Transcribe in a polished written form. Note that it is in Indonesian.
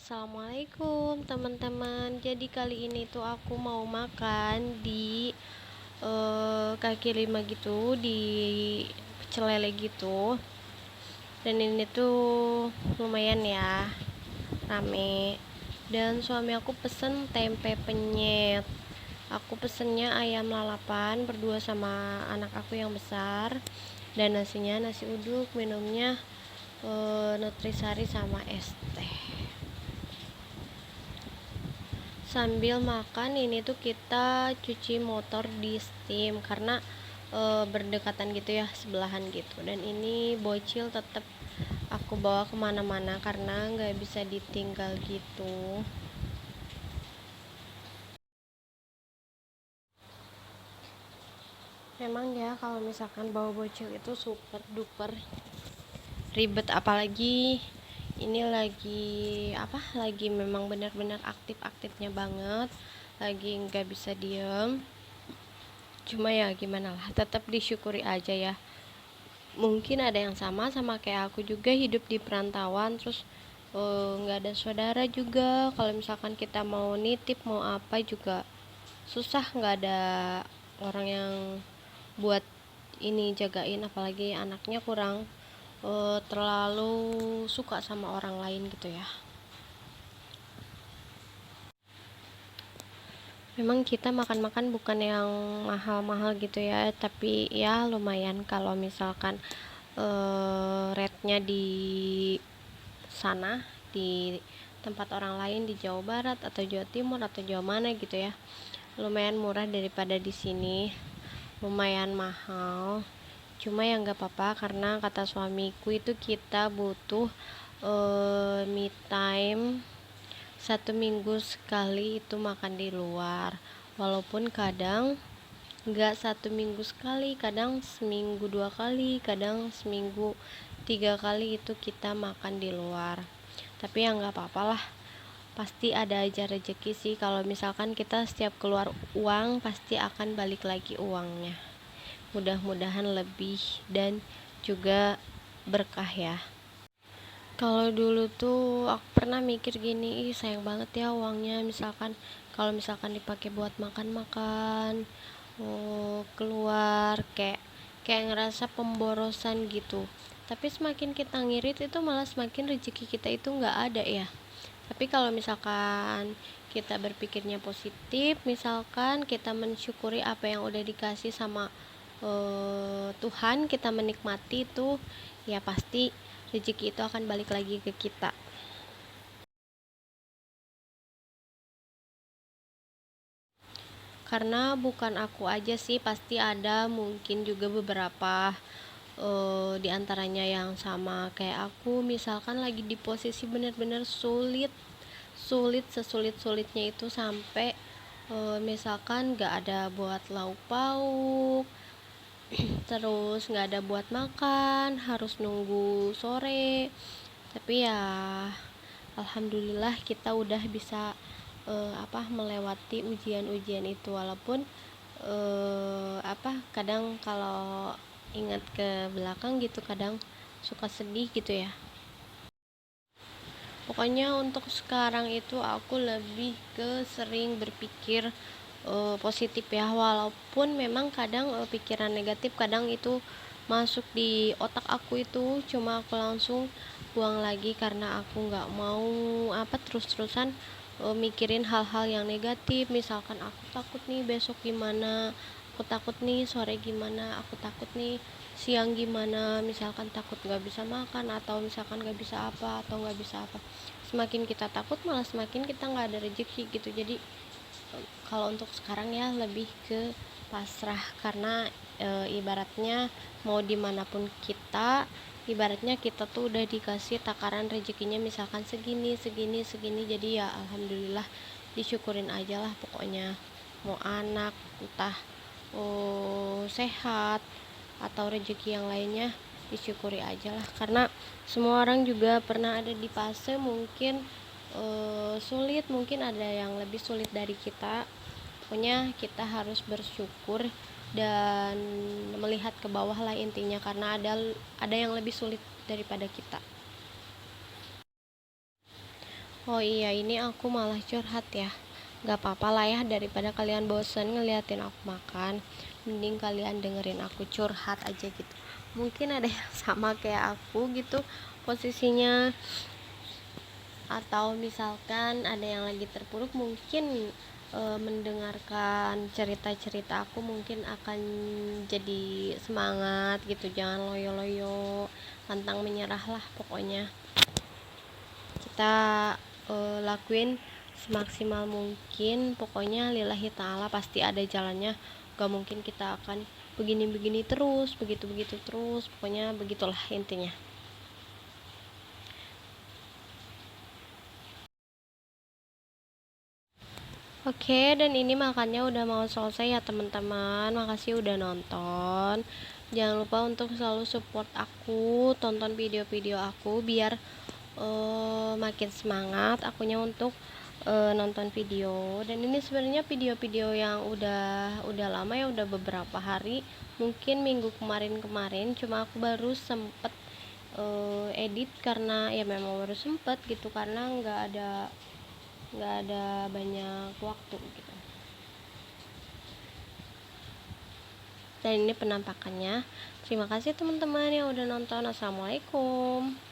Assalamualaikum teman-teman. Jadi kali ini tuh aku mau makan di kaki lima gitu, di Pecel Lele gitu. Dan ini tuh lumayan ya, rame. Dan suami aku pesen tempe penyet. Aku pesennya ayam lalapan berdua sama anak aku yang besar. Dan nasinya nasi uduk, minumnya nutrisari sama es teh. Sambil makan ini tuh kita cuci motor di steam karena berdekatan gitu ya, sebelahan gitu. Dan ini bocil tetap aku bawa kemana-mana karena nggak bisa ditinggal gitu. Memang ya kalau misalkan bawa bocil itu super duper ribet, apalagi ini lagi memang benar-benar aktif-aktifnya banget, lagi nggak bisa diem. Cuma ya gimana lah, tetap disyukuri aja ya. Mungkin ada yang sama kayak aku juga, hidup di perantauan, terus nggak ada saudara juga. Kalau misalkan kita mau nitip mau apa juga susah, nggak ada orang yang buat ini jagain, apalagi anaknya kurang terlalu suka sama orang lain gitu ya. Memang kita makan-makan bukan yang mahal-mahal gitu ya, tapi ya lumayan kalau misalkan rate-nya di sana, di tempat orang lain di Jawa Barat atau Jawa Timur atau Jawa mana gitu ya, lumayan murah daripada di sini. Lumayan mahal, cuma ya nggak apa-apa karena kata suamiku itu kita butuh me time. 1 minggu sekali itu makan di luar, walaupun kadang nggak 1 minggu sekali, kadang seminggu 2 kali, kadang seminggu 3 kali itu kita makan di luar. Tapi ya nggak apa-apa lah, pasti ada aja rezeki sih. Kalau misalkan kita setiap keluar uang pasti akan balik lagi uangnya, mudah-mudahan lebih dan juga berkah ya. Kalau dulu tuh aku pernah mikir gini, ih sayang banget ya uangnya, misalkan kalau misalkan dipakai buat makan-makan, keluar, kayak ngerasa pemborosan gitu. Tapi semakin kita ngirit itu malah semakin rezeki kita itu nggak ada ya. Tapi kalau misalkan kita berpikirnya positif, misalkan kita mensyukuri apa yang udah dikasih sama Tuhan, kita menikmati itu, ya pasti rezeki itu akan balik lagi ke kita. Karena bukan aku aja sih, pasti ada mungkin juga beberapa di antaranya yang sama kayak aku, misalkan lagi di posisi benar-benar sulit, sesulit-sulitnya itu sampai misalkan gak ada buat lauk pauk, terus nggak ada buat makan, harus nunggu sore. Tapi ya alhamdulillah kita udah bisa melewati ujian-ujian itu, walaupun kadang kalau ingat ke belakang gitu kadang suka sedih gitu ya. Pokoknya untuk sekarang itu aku lebih ke sering berpikir positif ya, walaupun memang kadang pikiran negatif kadang itu masuk di otak aku, itu cuma aku langsung buang lagi karena aku nggak mau terus-terusan mikirin hal-hal yang negatif. Misalkan aku takut nih besok gimana, aku takut nih sore gimana, aku takut nih siang gimana, misalkan takut nggak bisa makan atau misalkan nggak bisa apa atau nggak bisa apa. Semakin kita takut malah semakin kita nggak ada rezeki gitu. Jadi kalau untuk sekarang ya lebih ke pasrah, karena ibaratnya mau dimanapun kita, ibaratnya kita tuh udah dikasih takaran rezekinya misalkan segini segini segini, jadi ya alhamdulillah disyukurin aja lah pokoknya. Mau anak entah sehat atau rezeki yang lainnya, disyukuri aja lah, karena semua orang juga pernah ada di fase mungkin sulit, mungkin ada yang lebih sulit dari kita. Pokoknya kita harus bersyukur dan melihat ke bawah lah intinya, karena ada yang lebih sulit daripada kita. Oh iya, ini aku malah curhat ya. Gak apa-apa lah ya, daripada kalian bosen ngeliatin aku makan, mending kalian dengerin aku curhat aja gitu. Mungkin ada yang sama kayak aku gitu posisinya, atau misalkan ada yang lagi terpuruk, mungkin mendengarkan cerita-cerita aku mungkin akan jadi semangat gitu. Jangan loyo-loyo, pantang menyerah lah pokoknya. Kita lakuin semaksimal mungkin, pokoknya lillahi ta'ala pasti ada jalannya. Gak mungkin kita akan begini-begini terus, begitu-begitu terus, pokoknya begitulah intinya. Oke, dan ini makannya udah mau selesai ya teman-teman. Makasih udah nonton. Jangan lupa untuk selalu support aku, tonton video-video aku biar makin semangat akunya untuk nonton video. Dan ini sebenarnya video-video yang udah lama ya, udah beberapa hari, mungkin minggu kemarin-kemarin, cuma aku baru sempet edit karena ya memang baru sempet gitu, karena nggak ada banyak waktu gitu. Dan ini penampakannya. Terima kasih teman-teman yang udah nonton. Assalamualaikum.